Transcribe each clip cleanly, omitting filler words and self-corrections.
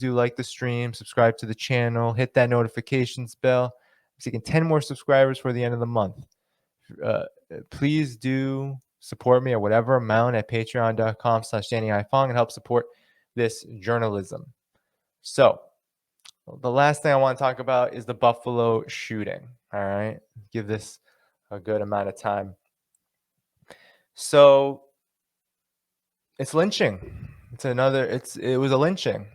do like the stream, subscribe to the channel, hit that notifications bell. I'm seeking 10 more subscribers for the end of the month. Please do support me at whatever amount at patreon.com/DannyDhaiphong and help support this journalism. So the last thing I want to talk about is the Buffalo shooting. All right. Give this a good amount of time. So it's lynching. It was a lynching.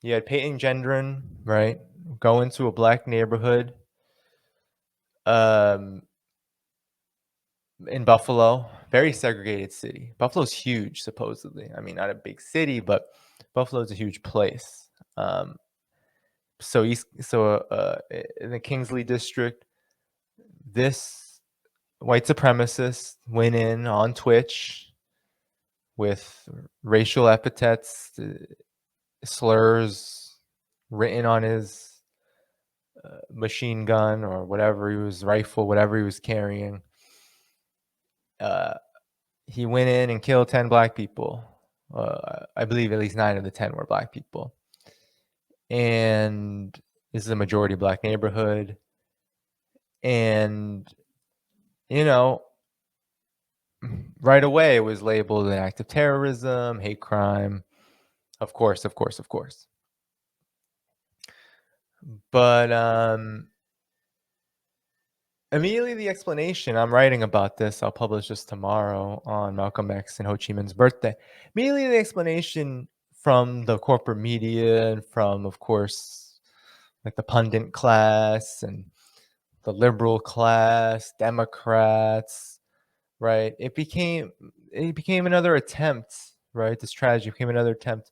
You had Peyton Gendron, right, go into a black neighborhood in Buffalo, very segregated city. Buffalo's huge, supposedly. I mean, not a big city, but Buffalo's a huge place. So in the Kingsley district, this white supremacist went in on Twitch with racial epithets, slurs written on his machine gun or whatever he was, rifle, whatever he was carrying. He went in and killed 10 black people. I believe at least 9 of the 10 were black people. And this is a majority black neighborhood. And, right away it was labeled an act of terrorism, hate crime. Of course. But immediately the explanation, I'm writing about this, I'll publish this tomorrow on Malcolm X and Ho Chi Minh's birthday. Immediately the explanation from the corporate media and from, of course, like the pundit class and the liberal class, Democrats, right? It became another attempt, right? This tragedy became another attempt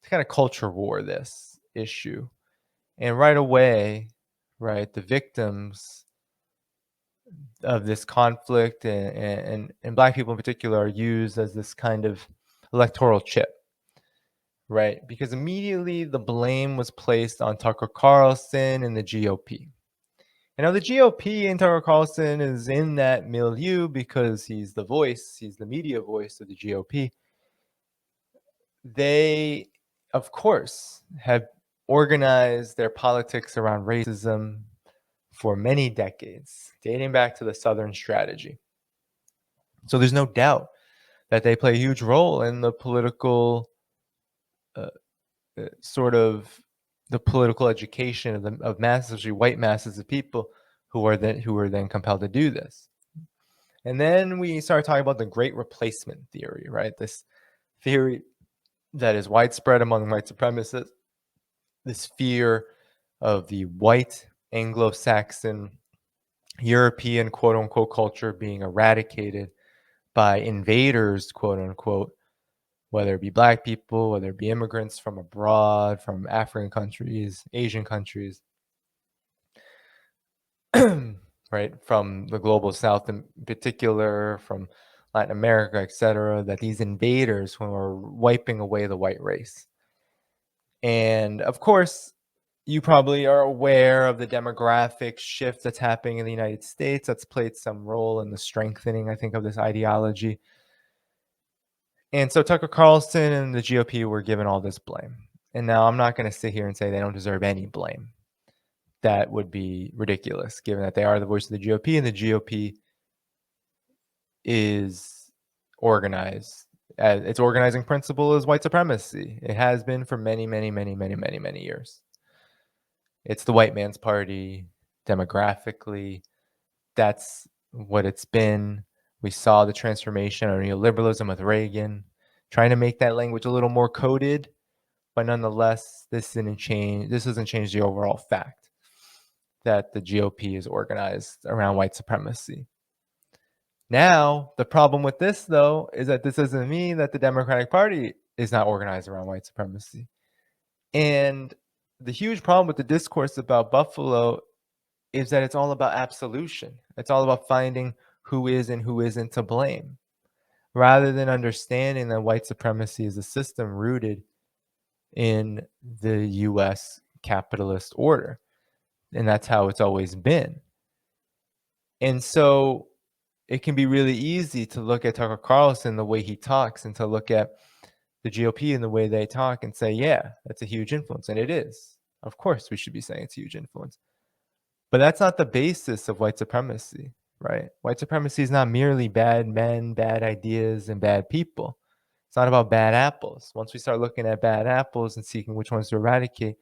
to kind of culture war this issue. And right away, right, the victims of this conflict and black people in particular are used as this kind of electoral chip, right? Because immediately the blame was placed on Tucker Carlson and the GOP. And now the GOP and Tucker Carlson is in that milieu because he's the media voice of the GOP. They, of course, have organized their politics around racism for many decades, dating back to the Southern strategy. So there's no doubt that they play a huge role in the political the political education of masses, especially white masses of people who were then compelled to do this. And then we start talking about the Great Replacement theory, right? This theory that is widespread among white supremacists, this fear of the white Anglo-Saxon European quote unquote culture being eradicated by invaders, quote unquote, whether it be black people, whether it be immigrants from abroad, from African countries, Asian countries, right, from the global south in particular, from Latin America, etc., that these invaders were wiping away the white race. And of course, you probably are aware of the demographic shift that's happening in the United States that's played some role in the strengthening, I think, of this ideology. And so Tucker Carlson and the GOP were given all this blame. And now I'm not going to sit here and say they don't deserve any blame. That would be ridiculous, given that they are the voice of the GOP, and the GOP is organized. Its organizing principle is white supremacy. It has been for many, many, many, many, many, many years. It's the white man's party demographically. That's what it's been. We saw the transformation of neoliberalism with Reagan, trying to make that language a little more coded, but nonetheless, this doesn't change the overall fact that the GOP is organized around white supremacy. Now, the problem with this, though, is that this doesn't mean that the Democratic Party is not organized around white supremacy. And the huge problem with the discourse about Buffalo is that it's all about absolution. It's all about finding who is and who isn't to blame, rather than understanding that white supremacy is a system rooted in the U.S. capitalist order. And that's how it's always been. And so it can be really easy to look at Tucker Carlson, the way he talks, and to look at the GOP in the way they talk and say, yeah, that's a huge influence. And it is. Of course, we should be saying it's a huge influence. But that's not the basis of white supremacy, right? White supremacy is not merely bad men, bad ideas, and bad people. It's not about bad apples. Once we start looking at bad apples and seeking which ones to eradicate,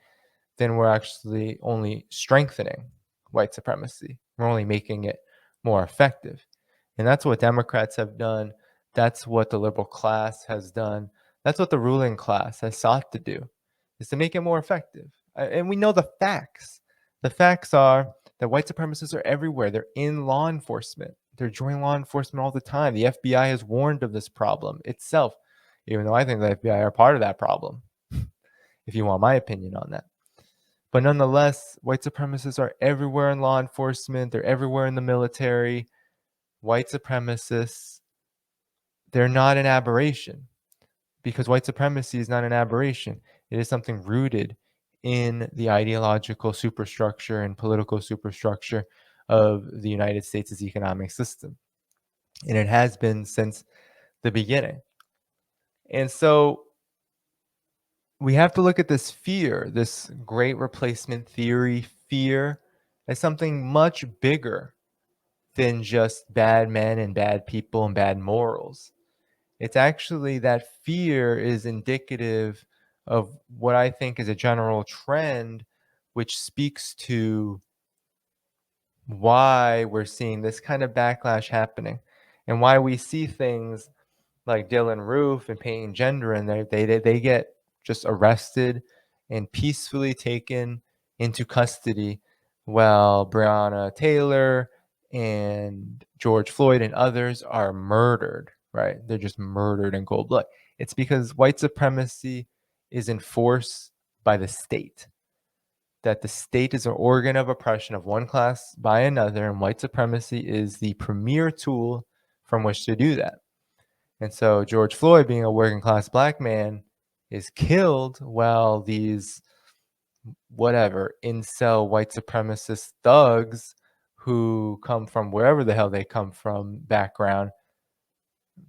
then we're actually only strengthening white supremacy. We're only making it more effective. And that's what Democrats have done. That's what the liberal class has done. That's what the ruling class has sought to do, is to make it more effective. And we know the facts. The facts are that white supremacists are everywhere. They're in law enforcement. They're joining law enforcement all the time. The FBI has warned of this problem itself, even though I think the FBI are part of that problem, if you want my opinion on that. But nonetheless, white supremacists are everywhere in law enforcement. They're everywhere in the military. White supremacists, they're not an aberration, because white supremacy is not an aberration. It is something rooted in the ideological superstructure and political superstructure of the United States' economic system. And it has been since the beginning. And so we have to look at this fear, this great replacement theory fear, as something much bigger than just bad men and bad people and bad morals. It's actually that fear is indicative of what I think is a general trend, which speaks to why we're seeing this kind of backlash happening and why we see things like Dylan Roof and Peyton Gender, and they get just arrested and peacefully taken into custody, while Breonna Taylor and George Floyd and others are murdered, right? They're just murdered in cold blood. It's because white supremacy is enforced by the state, that the state is an organ of oppression of one class by another, and white supremacy is the premier tool from which to do that. And so George Floyd, being a working class black man, is killed while these whatever incel white supremacist thugs who come from wherever the hell they come from background,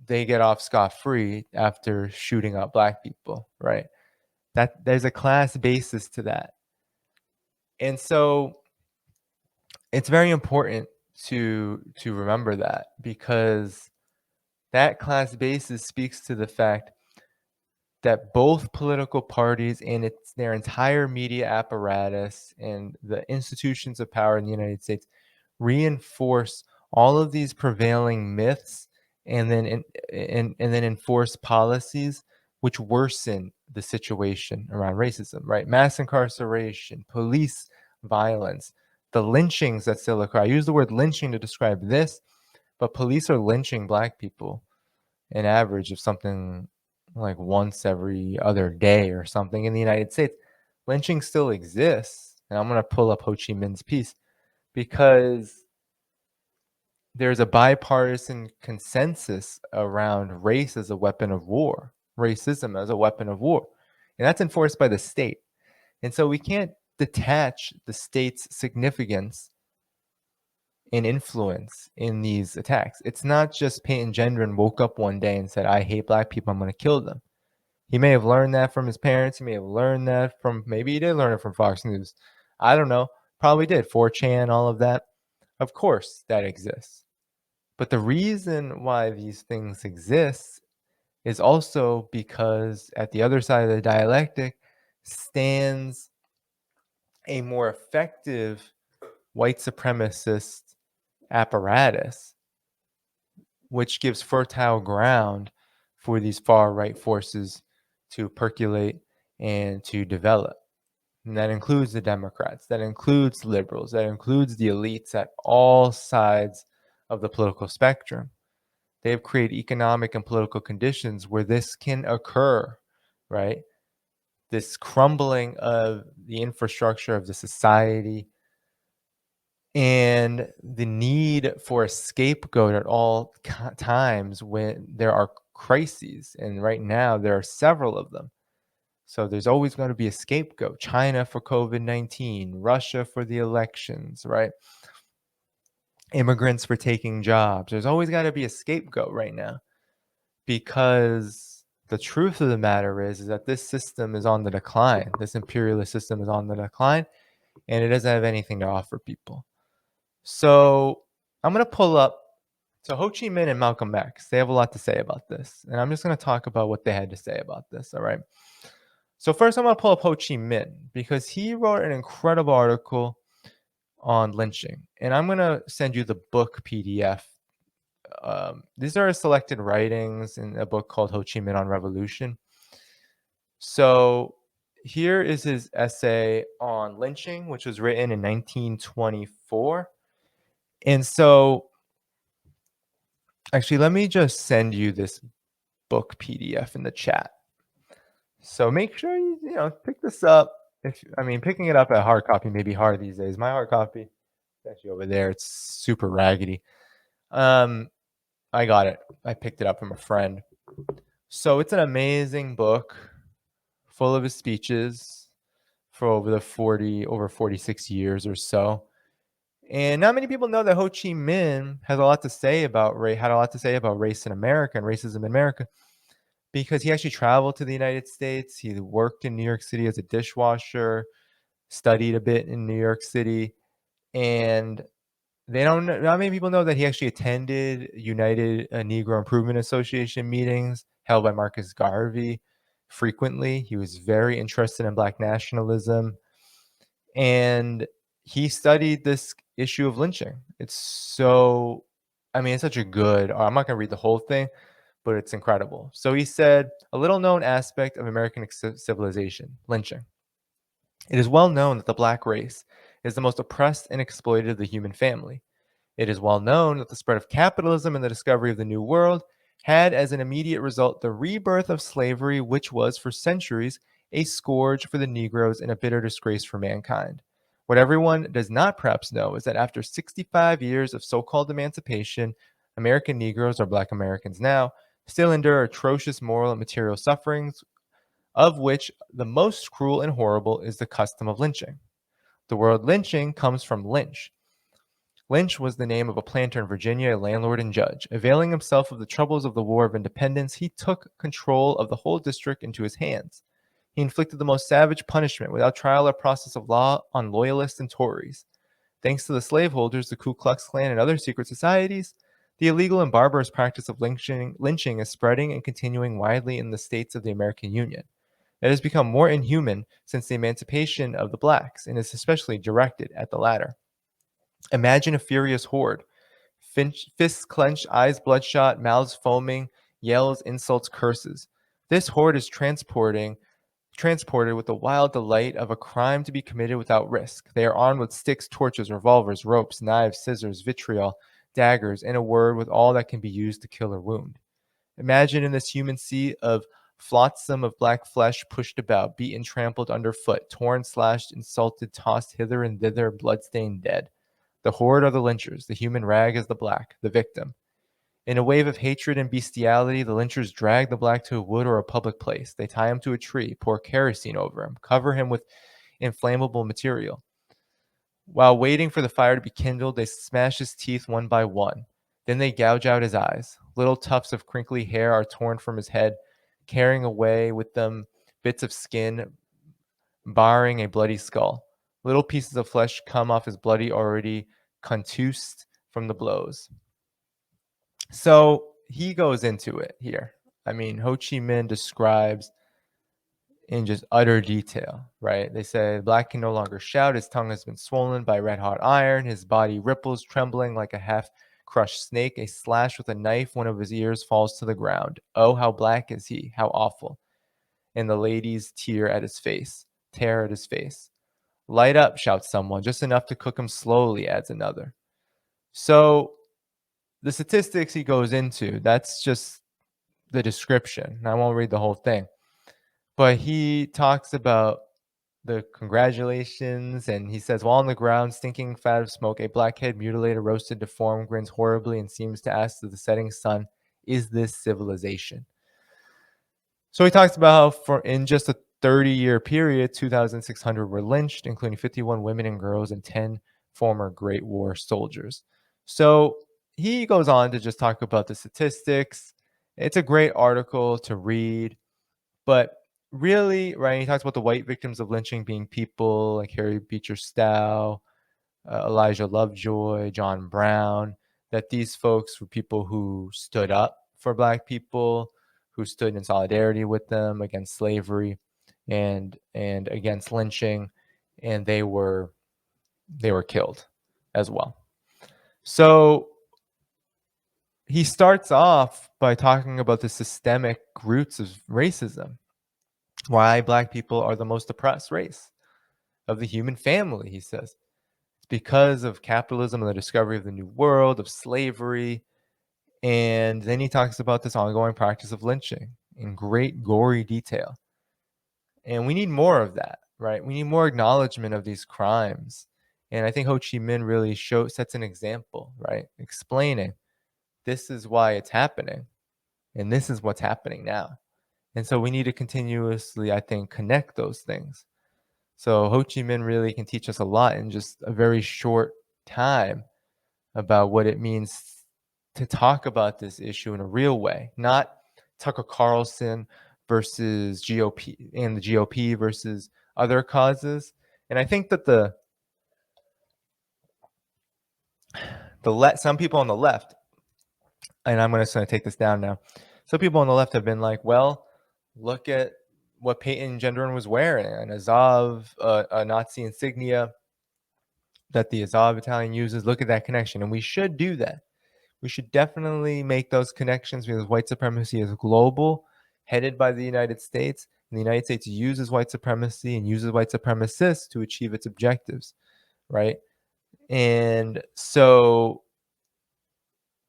they get off scot-free after shooting up black people, right? That there's a class basis to that. And so it's very important to remember that, because that class basis speaks to the fact that both political parties and their entire media apparatus and the institutions of power in the United States reinforce all of these prevailing myths, and then and then enforce policies which worsen the situation around racism, right? Mass incarceration, police violence, the lynchings that still occur. I use the word lynching to describe this, but police are lynching black people an average of something like once every other day or something in the United States. Lynching still exists. And I'm going to pull up Ho Chi Minh's piece, because there's a bipartisan consensus around race as a weapon of war, racism as a weapon of war. And that's enforced by the state. And so we can't detach the state's significance and influence in these attacks. It's not just Peyton Gendron woke up one day and said, I hate black people, I'm going to kill them. He may have learned that from his parents. He may have learned that from, maybe he did learn it from Fox News. I don't know. Probably did. 4chan, all of that. Of course, that exists. But the reason why these things exist is also because at the other side of the dialectic stands a more effective white supremacist apparatus, which gives fertile ground for these far right forces to percolate and to develop. And that includes the Democrats, that includes liberals, that includes the elites at all sides of the political spectrum. They have created economic and political conditions where this can occur, right? This crumbling of the infrastructure of the society, and the need for a scapegoat at all times when there are crises. And right now, there are several of them. So there's always going to be a scapegoat. China for COVID-19, Russia for the elections, right? Immigrants for taking jobs. There's always got to be a scapegoat right now, because the truth of the matter is that this system is on the decline. This imperialist system is on the decline, and it doesn't have anything to offer people. So I'm going to pull up. So Ho Chi Minh and Malcolm X, they have a lot to say about this. And I'm just going to talk about what they had to say about this. All right. So first, I'm going to pull up Ho Chi Minh because he wrote an incredible article on lynching. And I'm going to send you the book PDF. These are selected writings in a book called Ho Chi Minh on Revolution. So here is his essay on lynching, which was written in 1924. And so, actually, let me just send you this book PDF in the chat. So make sure you pick this up. Picking it up at hard copy may be hard these days. My hard copy is actually over there. It's super raggedy. I got it. I picked it up from a friend. So it's an amazing book, full of his speeches for over 46 years or so. And not many people know that Ho Chi Minh had a lot to say about race in America and racism in America, because he actually traveled to the United States. He worked in New York City as a dishwasher, studied a bit in New York City, and not many people know that he actually attended United Negro Improvement Association meetings held by Marcus Garvey frequently. He was very interested in Black nationalism, and he studied this issue of lynching. It's such a good, I'm not going to read the whole thing, but it's incredible. So he said, a little known aspect of American civilization, lynching. It is well known that the Black race is the most oppressed and exploited of the human family. It is well known that the spread of capitalism and the discovery of the New World had as an immediate result the rebirth of slavery, which was for centuries a scourge for the Negroes and a bitter disgrace for mankind. What everyone does not perhaps know is that after 65 years of so-called emancipation, American Negroes, or Black Americans now, still endure atrocious moral and material sufferings, of which the most cruel and horrible is the custom of lynching. The word lynching comes from lynch. Lynch was the name of a planter in Virginia, a landlord and judge. Availing himself of the troubles of the War of Independence, he took control of the whole district into his hands. He inflicted the most savage punishment without trial or process of law on loyalists and Tories. Thanks to the slaveholders, the Ku Klux Klan, and other secret societies, the illegal and barbarous practice of lynching is spreading and continuing widely in the states of the American Union. It has become more inhuman since the emancipation of the blacks, and is especially directed at the latter. Imagine a furious horde. Fists clenched, eyes bloodshot, mouths foaming, yells, insults, curses. This horde is transported with the wild delight of a crime to be committed without risk. They are armed with sticks, torches, revolvers, ropes, knives, scissors, vitriol, daggers, in a word, with all that can be used to kill or wound. Imagine in this human sea of flotsam of black flesh pushed about, beaten, trampled underfoot, torn, slashed, insulted, tossed hither and thither, bloodstained, dead. The horde are the lynchers. The human rag is the black, the victim. In a wave of hatred and bestiality, the lynchers drag the black to a wood or a public place. They tie him to a tree, pour kerosene over him, cover him with inflammable material. While waiting for the fire to be kindled, they smash his teeth one by one. Then they gouge out his eyes. Little tufts of crinkly hair are torn from his head, carrying away with them bits of skin, barring a bloody skull. Little pieces of flesh come off his bloody, already contused from the blows. So he goes into it here. Ho Chi Minh describes in just utter detail, right? They say the black can no longer shout. His tongue has been swollen by red hot iron. His body ripples, trembling like a half crushed snake. A slash with a knife, one of his ears falls to the ground. Oh, how black is he? How awful. And the ladies tear at his face. Light up, shouts someone. Just enough to cook him slowly, adds another. So the statistics he goes into, that's just the description. I won't read the whole thing. But he talks about the congratulations, and he says, while on the ground, stinking fat of smoke, a blackhead, mutilated, roasted, deformed, grins horribly and seems to ask to the setting sun, is this civilization? So he talks about how in just a 30-year period, 2,600 were lynched, including 51 women and girls and 10 former Great War soldiers. So he goes on to just talk about the statistics. It's a great article to read. But really, right, he talks about the white victims of lynching being people like Harry Beecher Stowe, Elijah Lovejoy, John Brown, that these folks were people who stood up for Black people, who stood in solidarity with them against slavery and against lynching, and they were killed as well. So he starts off by talking about the systemic roots of racism, why Black people are the most oppressed race of the human family, he says. It's because of capitalism and the discovery of the New World, of slavery. And then he talks about this ongoing practice of lynching in great gory detail. And we need more of that, right? We need more acknowledgement of these crimes. And I think Ho Chi Minh really sets an example, right? Explaining this is why it's happening and this is what's happening now. And so we need to continuously, I think, connect those things. So Ho Chi Minh really can teach us a lot in just a very short time about what it means to talk about this issue in a real way, not Tucker Carlson versus GOP and the GOP versus other causes. And I think that some people on the left, and I'm just going to take this down now. Some people on the left have been like, well, look at what Peyton Gendron was wearing, an Azov, a Nazi insignia that the Azov battalion uses. Look at that connection. And we should do that. We should definitely make those connections because white supremacy is global, headed by the United States. And the United States uses white supremacy and uses white supremacists to achieve its objectives, right? And so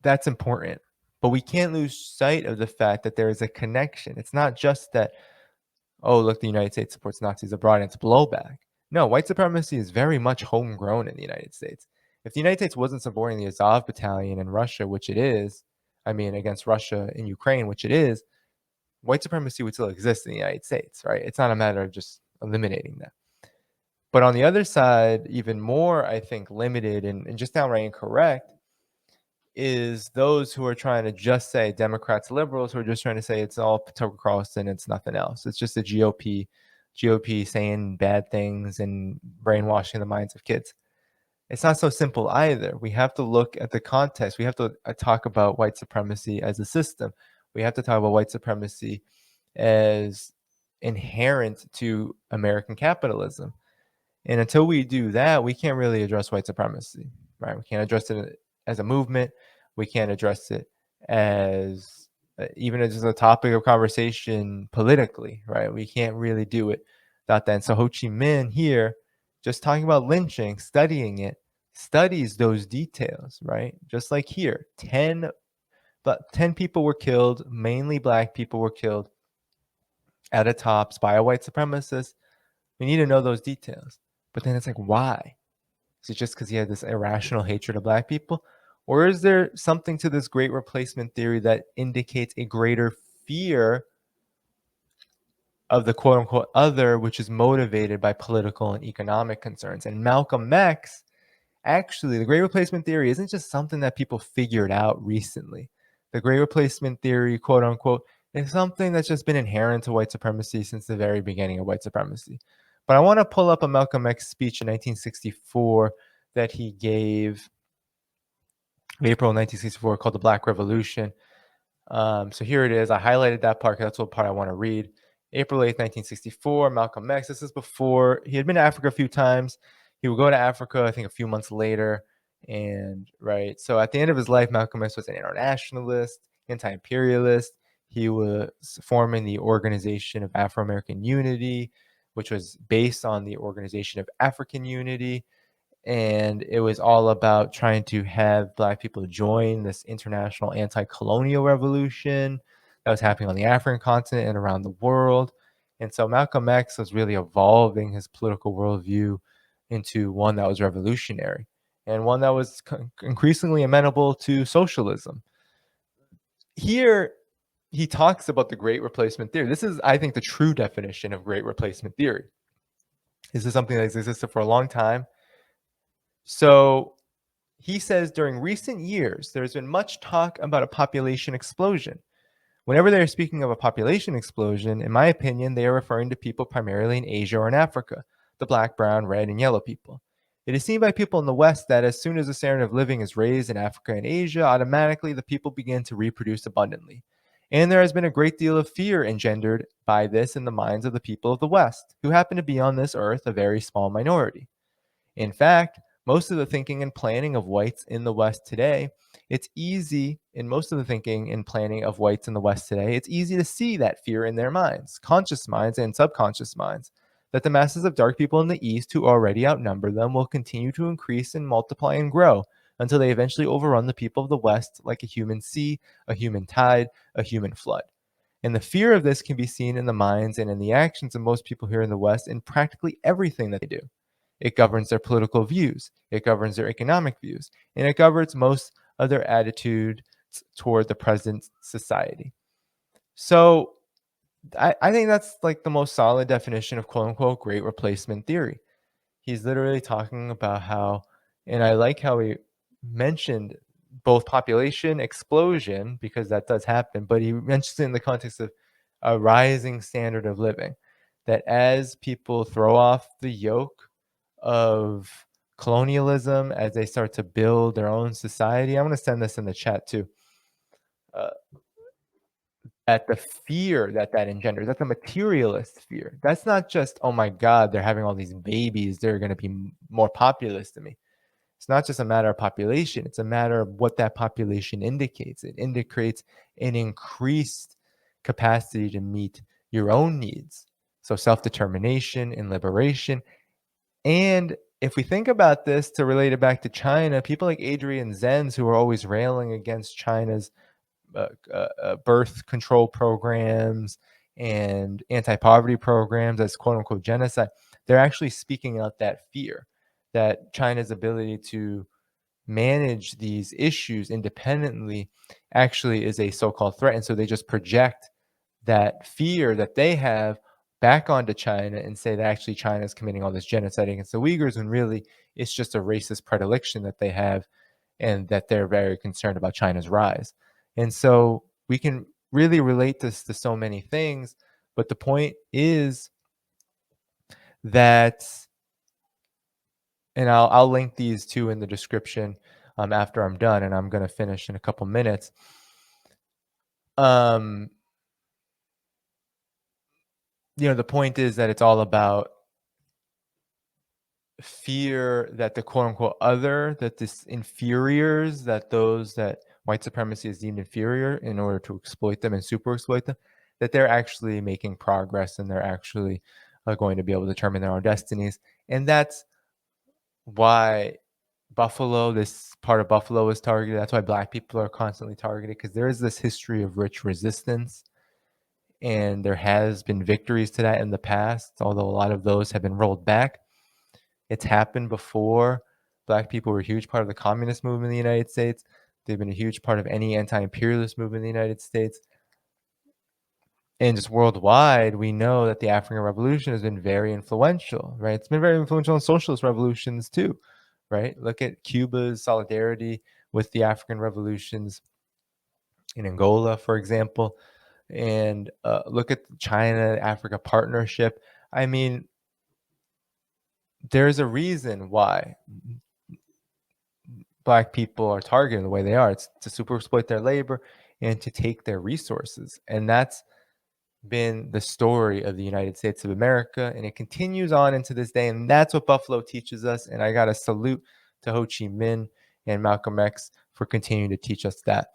that's important. But we can't lose sight of the fact that there is a connection. It's not just that, oh, look, the United States supports Nazis abroad and it's blowback. No, white supremacy is very much homegrown in the United States. If the United States wasn't supporting the Azov battalion in Russia, which it is, I mean, against Russia in Ukraine, which it is, white supremacy would still exist in the United States, right? It's not a matter of just eliminating that. But on the other side, even more, I think, limited and just downright incorrect is those who are trying to just say Democrats, liberals, who are just trying to say it's all Tucker Carlson, it's nothing else. It's just the GOP saying bad things and brainwashing the minds of kids. It's not so simple either. We have to look at the context. We have to talk about white supremacy as a system. We have to talk about white supremacy as inherent to American capitalism. And until we do that, we can't really address white supremacy, right? We can't address it as a movement. We can't address it as even as a topic of conversation politically, right? We can't really do it without that. And so Ho Chi Minh here, just talking about lynching, studying it, studies those details, right? Just like here, 10 people were killed, mainly Black people were killed at a tops by a white supremacist. We need to know those details. But then it's like, why? Is it just because he had this irrational hatred of Black people? Or is there something to this great replacement theory that indicates a greater fear of the quote unquote other, which is motivated by political and economic concerns? And Malcolm X, actually, the great replacement theory isn't just something that people figured out recently. The great replacement theory, quote unquote, is something that's just been inherent to white supremacy since the very beginning of white supremacy. But I want to pull up a Malcolm X speech in 1964 that he gave April 1964 called the Black Revolution. So here it is. I highlighted that part because that's what part I want to read. April 8th, 1964, Malcolm X. This is before he had been to Africa a few times. He would go to Africa, I think, a few months later. And right. So at the end of his life, Malcolm X was an internationalist, anti-imperialist. He was forming the Organization of Afro-American Unity, which was based on the Organization of African Unity. And it was all about trying to have Black people join this international anti-colonial revolution that was happening on the African continent and around the world. And so Malcolm X was really evolving his political worldview into one that was revolutionary and one that was increasingly amenable to socialism. Here, he talks about the great replacement theory. This is, I think, the true definition of great replacement theory. This is something that's existed for a long time. So he says during recent years, there's been much talk about a population explosion, Whenever they're speaking of a population explosion, in my opinion, they are referring to people primarily in Asia or in Africa, the black, brown, red, and yellow people. It is seen by people in the West that as soon as the standard of living is raised in Africa and Asia, automatically the people begin to reproduce abundantly. And there has been a great deal of fear engendered by this in the minds of the people of the West, who happen to be on this earth a very small minority. In fact, most of the thinking and planning of whites in the West today, it's easy in most of the thinking and planning of whites in the West today, it's easy to see that fear in their minds, conscious minds and subconscious minds, that the masses of dark people in the East who already outnumber them will continue to increase and multiply and grow until they eventually overrun the people of the West like a human sea, a human tide, a human flood. And the fear of this can be seen in the minds and in the actions of most people here in the West in practically everything that they do. It governs their political views, it governs their economic views, and it governs most of their attitude toward the present society. So I think that's like the most solid definition of quote unquote great replacement theory. He's literally talking about how, and I like how he mentioned both population explosion, because that does happen, but he mentions it in the context of a rising standard of living. That as people throw off the yoke of colonialism, as they start to build their own society, I'm going to send this in the chat too. Uh, at the fear that that engenders, that's a materialist fear. That's not just, oh my God, they're having all these babies, they're going to be more populous than me. It's not just a matter of population, it's a matter of what that population indicates. It indicates an increased capacity to meet your own needs. So self-determination and liberation. And if we think about this to relate it back to China, people like Adrian Zenz, who are always railing against China's birth control programs and anti-poverty programs as quote unquote genocide, they're actually speaking out that fear that China's ability to manage these issues independently actually is a so-called threat. And so they just project that fear that they have back onto China and say that actually China is committing all this genocide against the Uyghurs, when really it's just a racist predilection that they have, and that they're very concerned about China's rise. And so we can really relate this to so many things, but the point is that, and I'll link these two in the description after I'm done, and I'm going to finish in a couple minutes. The point is that it's all about fear that the quote unquote other, that this inferiors, that those that white supremacy is deemed inferior in order to exploit them and super exploit them, that they're actually making progress and they're actually going to be able to determine their own destinies. And that's why Buffalo, this part of Buffalo is targeted. That's why Black people are constantly targeted, because there is this history of rich resistance. And there has been victories to that in the past, although a lot of those have been rolled back. It's happened before. Black people were a huge part of the communist movement in the United States. They've been a huge part of any anti-imperialist movement in the United States. And just worldwide, we know that the African Revolution has been very influential, right? It's been very influential in socialist revolutions too, right? Look at Cuba's solidarity with the African revolutions in Angola, for example, and look at the China-Africa partnership. I mean, there's a reason why Black people are targeted the way they are. It's to super exploit their labor and to take their resources. And that's been the story of the United States of America. And it continues on into this day. And that's what Buffalo teaches us. And I got to salute to Ho Chi Minh and Malcolm X for continuing to teach us that.